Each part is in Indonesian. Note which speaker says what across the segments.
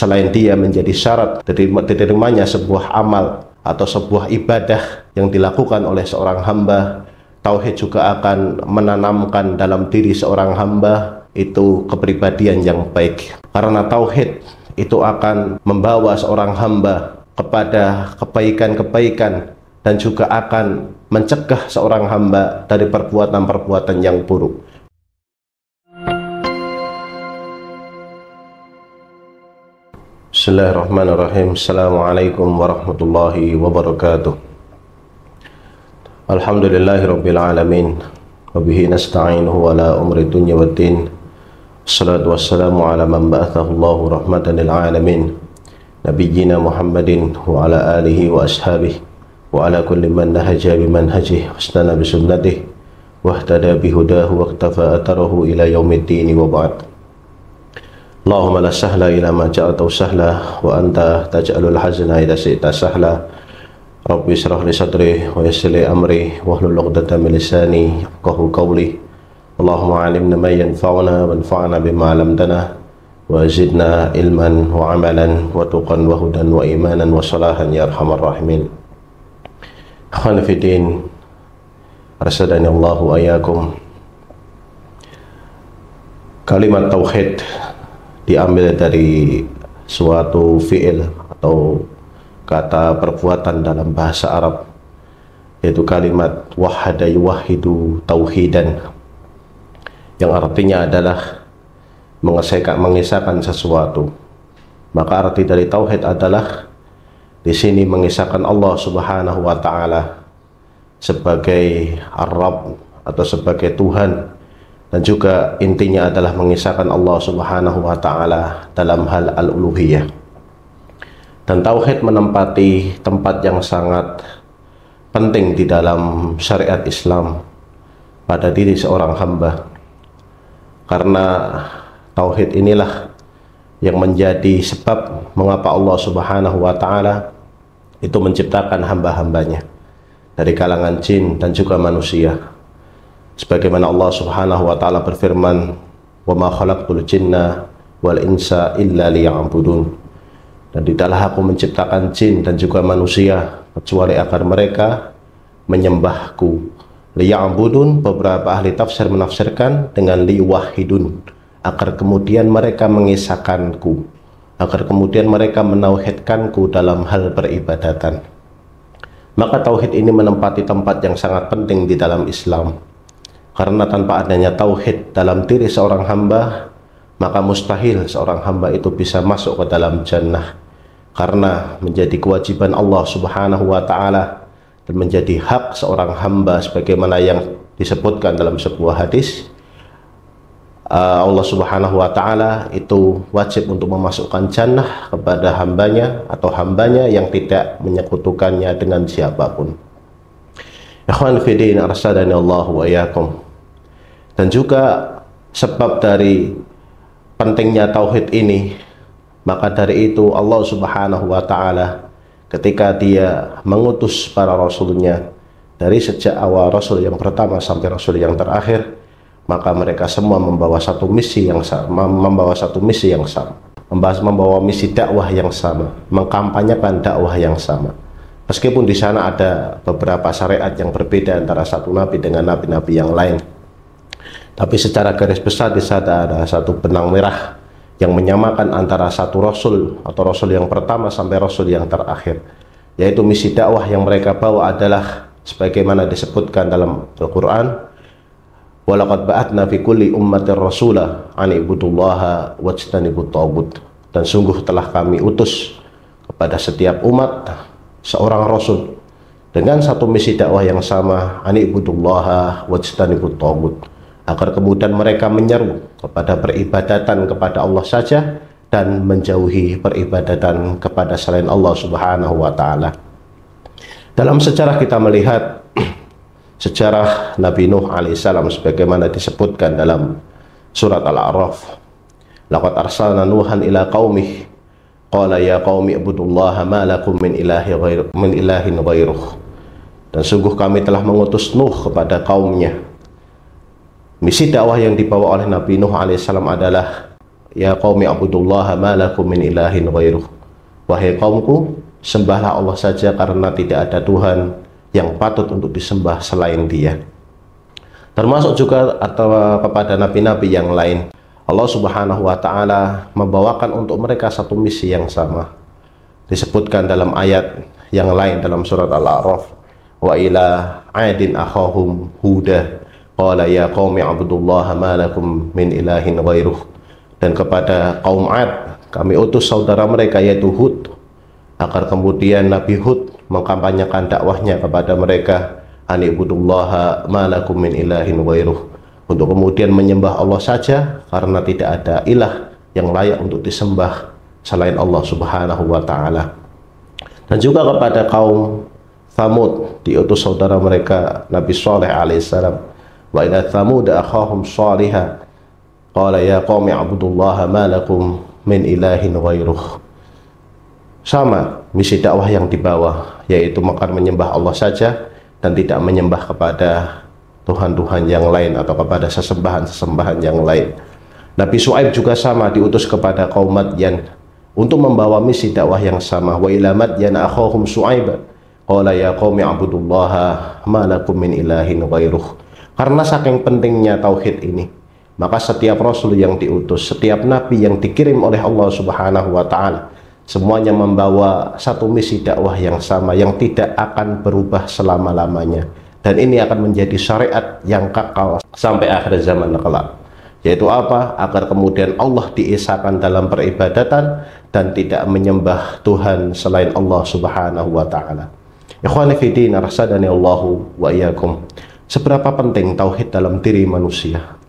Speaker 1: selain dia menjadi syarat diterimanya sebuah amal atau sebuah ibadah yang dilakukan oleh seorang hamba, tauhid juga akan menanamkan dalam diri seorang hamba itu kepribadian yang baik. Karena tauhid itu akan membawa seorang hamba kepada kebaikan-kebaikan dan juga akan mencegah seorang hamba dari perbuatan-perbuatan yang buruk. Bismillahirrahmanirrahim. Assalamualaikum warahmatullahi wabarakatuh. Alhamdulillahirabbil alamin. Wa bihi nasta'inuhu ala umri dunya waddin. Wassalatu wassalamu ala man ba'athahu Allahu rahmatan lil alamin. Nabiyyina Muhammadin wa ala alihi wa ashabihi wa ala kulli man nahaja bimanhajihi wastana bi sunnatihi wa ihtada bihudahu wa iktafa atharahu ila yaumiddin wa ba'd. Allahumma la sahla ila ma ja'altahu sahla wa anta taj'alul hazna idza syi'ta sahla. Rabbi shrah li sadri wa yassir li amri wahlul 'uqdatam min lisani yafqahu qawli. Allahumma 'allimna ma yanfa'una wanfa'na bima 'allamtana wa zidna ilman wa 'amalan wa tuqan wa hudan wa imanan wa salahan ya arhamar rahimin. Akhwani fi din, arsadani Allahu ayyakum. Kalimat tauhid diambil dari suatu fi'il atau kata perbuatan dalam bahasa Arab, yaitu kalimat wahada yuwahidu tauhidan, yang artinya adalah mengisahkan sesuatu. Maka arti dari tauhid adalah di sini mengisahkan Allah Subhanahu wa taala sebagai Ar-Rabb atau sebagai Tuhan, dan juga intinya adalah mengisahkan Allah Subhanahu wa taala dalam hal al-uluhiyah. Dan tauhid menempati tempat yang sangat penting di dalam syariat Islam pada diri seorang hamba. Karena tauhid inilah yang menjadi sebab mengapa Allah Subhanahu wa taala itu menciptakan hamba-hambanya dari kalangan jin dan juga manusia. Sebagaimana Allah Subhanahu wa taala berfirman, "Wa ma khalaqtul jinna wal insa illa liya'budun." Dan tidaklah aku menciptakan jin dan juga manusia kecuali agar mereka menyembahku. Liya'budun, beberapa ahli tafsir menafsirkan dengan liwahidun, agar kemudian mereka mengisahkanku, agar kemudian mereka menauhidkanku dalam hal peribadatan. Maka tauhid ini menempati tempat yang sangat penting di dalam Islam. Karena tanpa adanya tauhid dalam diri seorang hamba, maka mustahil seorang hamba itu bisa masuk ke dalam jannah. Karena menjadi kewajiban Allah Subhanahu wa taala dan menjadi hak seorang hamba sebagaimana yang disebutkan dalam sebuah hadis, Allah Subhanahu wa taala itu wajib untuk memasukkan jannah kepada hambanya atau hambanya yang tidak menyekutukannya dengan siapapun. Ikhwan fi din, arsadani Allahu wa iyyakum. Dan juga sebab dari pentingnya tauhid ini, maka dari itu Allah Subhanahu wa taala ketika dia mengutus para rasulnya dari sejak awal rasul yang pertama sampai rasul yang terakhir, maka mereka semua membawa satu misi yang sama, membawa misi dakwah yang sama, mengkampanyekan dakwah yang sama. Meskipun di sana ada beberapa syariat yang berbeda antara satu nabi dengan nabi-nabi yang lain, tapi secara garis besar di sana ada satu benang merah yang menyamakan antara satu rasul atau rasul yang pertama sampai rasul yang terakhir, yaitu misi dakwah yang mereka bawa adalah sebagaimana disebutkan dalam Al-Quran, walaqad ba'atna fi kulli ummatin rasula an ibudullaha wajtanibut taghut. Dan sungguh telah kami utus kepada setiap umat seorang rasul dengan satu misi dakwah yang sama, an ibudullaha wajtanibut taghut, agar kemudian mereka menyeru kepada peribadatan kepada Allah saja dan menjauhi peribadatan kepada selain Allah Subhanahu wa taala. Dalam sejarah kita melihat sejarah Nabi Nuh alaihissalam sebagaimana disebutkan dalam surat Al-A'raf, laqad arsalna Nuhan ila qaumih qala ya qaumi ibudullaha ma lakum min ilahin ghairuh. Dan sungguh kami telah mengutus Nuh kepada kaumnya. Misi dakwah yang dibawa oleh Nabi Nuh alaihissalam adalah ya qaumi abudullaha ma lakum min ilahin ghairuh. Wahai kaumku, sembahlah Allah saja karena tidak ada Tuhan yang patut untuk disembah selain Dia. Termasuk juga atau kepada nabi-nabi yang lain, Allah Subhanahu wa taala membawakan untuk mereka satu misi yang sama. Disebutkan dalam ayat yang lain dalam surat Al-A'raf, wa ila 'adin akhahum huda qala ya qaumi abudullaha ma lakum min ilahin ghairuh. Dan kepada kaum 'Ad kami utus saudara mereka yaitu Hud, agar kemudian Nabi Hud mengkampanyekan dakwahnya kepada mereka, anibudullaha ma lakum min ilahin ghairuh, untuk kemudian menyembah Allah saja karena tidak ada ilah yang layak untuk disembah selain Allah Subhanahu wa taala. Dan juga kepada kaum Thamud diutus saudara mereka Nabi Shalih alaihissalam, wa ila Thamud akhahum Shalihah qala ya qaumi abudullaha ma lakum min ilahin ghairuh. Sama misi dakwah yang dibawa, yaitu akan menyembah Allah saja dan tidak menyembah kepada Tuhan-Tuhan yang lain atau kepada sesembahan-sesembahan yang lain. Nabi Shu'aib juga sama diutus kepada kaum Madyan untuk membawa misi dakwah yang sama, wa ila Madyan akhahum Shu'aib qala ya qaumi abudullaha ma lakum min ilahin ghairuh. Karena saking pentingnya tauhid ini, maka setiap rasul yang diutus, setiap nabi yang dikirim oleh Allah Subhanahu wa taala, semuanya membawa satu misi dakwah yang sama yang tidak akan berubah selama-lamanya, dan ini akan menjadi syariat yang kekal sampai akhir zaman kelak. Yaitu apa? Agar kemudian Allah diesakan dalam peribadatan dan tidak menyembah Tuhan selain Allah Subhanahu wa taala. Ikhwani fi din, arsadani Allahu wa iyyakum. Seberapa penting tauhid dalam diri manusia?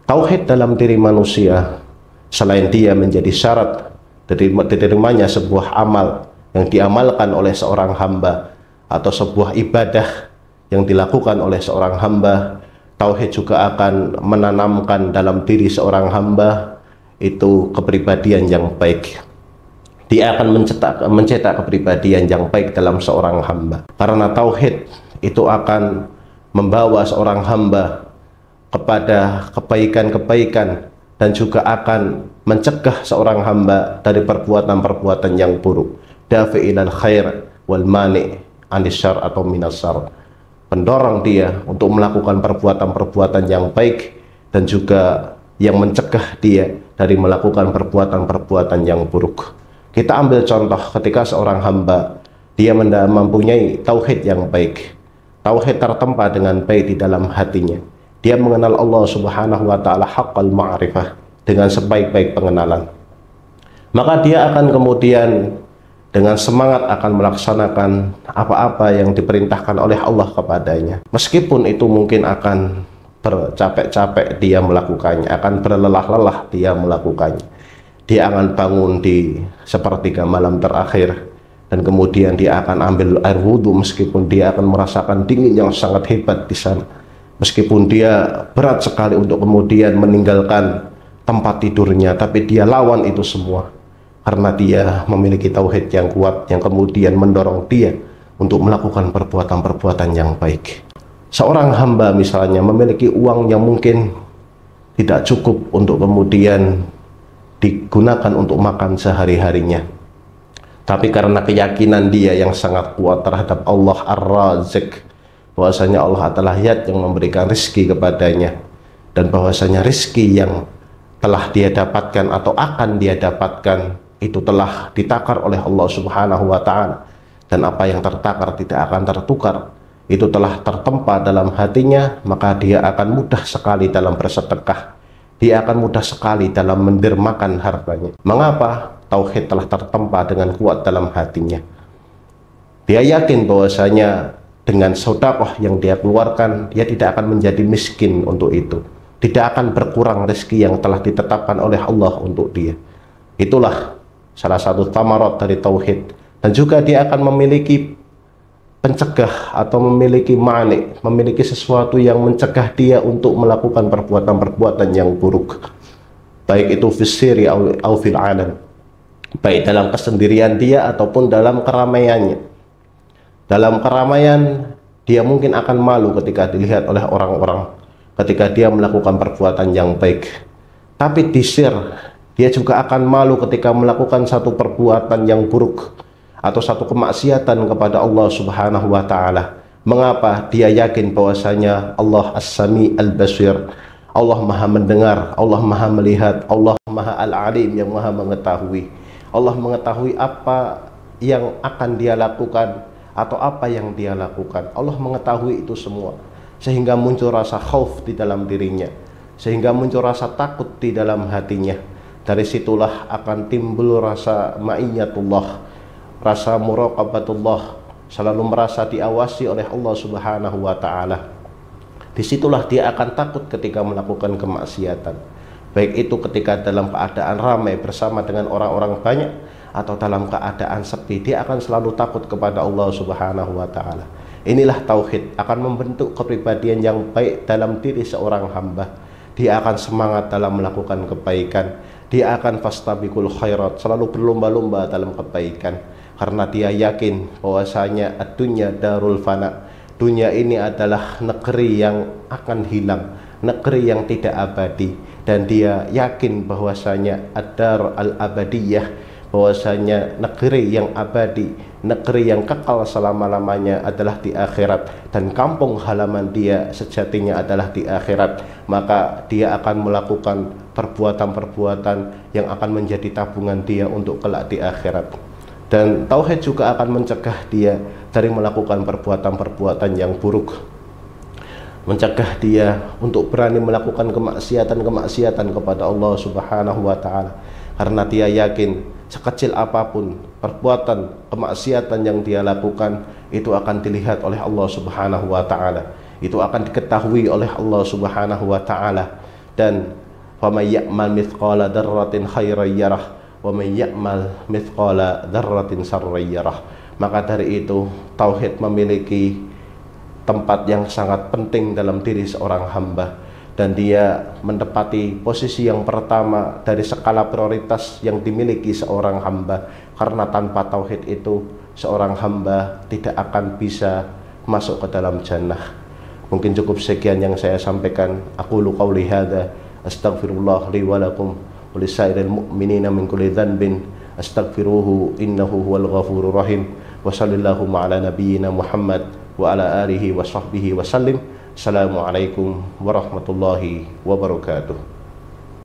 Speaker 1: Tauhid dalam diri manusia, selain dia menjadi syarat diterimanya sebuah amal yang diamalkan oleh seorang hamba atau sebuah ibadah yang dilakukan oleh seorang hamba, tauhid juga akan menanamkan dalam diri seorang hamba itu kepribadian yang baik. Dia akan mencetak kepribadian yang baik dalam seorang hamba, karena tauhid itu akan membawa seorang hamba kepada kebaikan-kebaikan dan juga akan mencegah seorang hamba dari perbuatan-perbuatan yang buruk. Dafi'ilal khair wal mani' anis syar atau minas syar. Pendorong dia untuk melakukan perbuatan-perbuatan yang baik dan juga yang mencegah dia dari melakukan perbuatan-perbuatan yang buruk. Kita ambil contoh ketika seorang hamba dia mempunyai tauhid yang baik. Tauhid tertempa dengan baik di dalam hatinya. Dia mengenal Allah Subhanahu wa taala haqqal ma'rifah dengan sebaik-baik pengenalan. Maka dia akan kemudian dengan semangat akan melaksanakan apa-apa yang diperintahkan oleh Allah kepadanya. Meskipun itu mungkin akan bercapek-capek dia melakukannya, akan berlelah-lelah dia melakukannya. Dia akan bangun di sepertiga malam terakhir dan kemudian dia akan ambil air wudhu meskipun dia akan merasakan dingin yang sangat hebat di sana. Meskipun dia berat sekali untuk kemudian meninggalkan tempat tidurnya, tapi dia lawan itu semua karena dia memiliki tauhid yang kuat yang kemudian mendorong dia untuk melakukan perbuatan-perbuatan yang baik. Seorang hamba misalnya memiliki uang yang mungkin tidak cukup untuk kemudian digunakan untuk makan sehari-harinya, tapi karena keyakinan dia yang sangat kuat terhadap Allah Ar-Razik, bahwasanya Allah adalah Zat yang memberikan rizki kepadanya, dan bahwasanya rizki yang telah dia dapatkan atau akan dia dapatkan itu telah ditakar oleh Allah Subhanahu wa taala, dan apa yang tertakar tidak akan tertukar, itu telah tertempa dalam hatinya, maka dia akan mudah sekali dalam bersedekah, dia akan mudah sekali dalam mendermakan hartanya. Mengapa? Tauhid telah tertempa dengan kuat dalam hatinya. Dia yakin bahwasanya dengan sedekah yang dia keluarkan, dia tidak akan menjadi miskin untuk itu. Tidak akan berkurang rezeki yang telah ditetapkan oleh Allah untuk dia. Itulah salah satu thamarat dari tauhid. Dan juga dia akan memiliki pencegah atau memiliki mani, memiliki sesuatu yang mencegah dia untuk melakukan perbuatan-perbuatan yang buruk. Baik itu fisiri atau fil alam. Baik dalam kesendirian dia ataupun dalam keramaiannya. Dalam keramaian dia mungkin akan malu ketika dilihat oleh orang-orang ketika dia melakukan perbuatan yang baik. Tapi di share, Dia juga akan malu ketika melakukan satu perbuatan yang buruk atau satu kemaksiatan kepada Allah Subhanahu wa taala. Mengapa? Dia yakin bahwasanya Allah As-Sami Al-Basir. Allah Maha mendengar, Allah Maha melihat, Allah Maha Al-Alim yang Maha mengetahui. Allah mengetahui apa yang akan dia lakukan atau apa yang dia lakukan. Allah mengetahui itu semua, sehingga muncul rasa khauf di dalam dirinya, sehingga muncul rasa takut di dalam hatinya. Dari situlah akan timbul rasa ma'iyatullah, rasa muraqabatullah, selalu merasa diawasi oleh Allah Subhanahu wa taala. Disitulah dia akan takut ketika melakukan kemaksiatan, baik itu ketika dalam keadaan ramai bersama dengan orang-orang banyak atau dalam keadaan sepi. Dia akan selalu takut kepada Allah Subhanahu wa taala. Inilah tauhid, akan membentuk kepribadian yang baik dalam diri seorang hamba. Dia akan semangat dalam melakukan kebaikan, dia akan fastabiqul khairat, selalu berlomba-lomba dalam kebaikan, karena dia yakin bahwasanya ad-dunya darul fana. Dunia ini adalah negeri yang akan hilang, negeri yang tidak abadi, dan dia yakin bahwasanya ad-dar al-abadiyah, bahwasanya negeri yang abadi, negeri yang kekal selama-lamanya adalah di akhirat, dan kampung halaman dia sejatinya adalah di akhirat. Maka dia akan melakukan perbuatan-perbuatan yang akan menjadi tabungan dia untuk kelak di akhirat. Dan tauhid juga akan mencegah dia dari melakukan perbuatan-perbuatan yang buruk, mencegah dia untuk berani melakukan kemaksiatan-kemaksiatan kepada Allah Subhanahu wa taala, karena dia yakin sekecil apapun perbuatan kemaksiatan yang dia lakukan itu akan dilihat oleh Allah Subhanahu wa taala, itu akan diketahui oleh Allah Subhanahu wa taala. Dan faman ya'mal mithqala dzarratin khairan yarah wa man ya'mal mithqala dzarratin sarran yarah. Maka dari itu tauhid memiliki tempat yang sangat penting dalam diri seorang hamba, dan dia menempati posisi yang pertama dari skala prioritas yang dimiliki seorang hamba, karena tanpa tauhid itu seorang hamba tidak akan bisa masuk ke dalam jannah. Mungkin cukup sekian yang saya sampaikan. Aqulu qauli hadza astaghfirullah li wa lakum wa lisairil mu'minina min kulli dhanbin astaghfiruhu innahu huwal ghafurur rahim. Wa sallallahu ala nabiyyina Muhammad wa ala alihi wa sahbihi wa sallim. Assalamualaikum warahmatullahi wabarakatuh.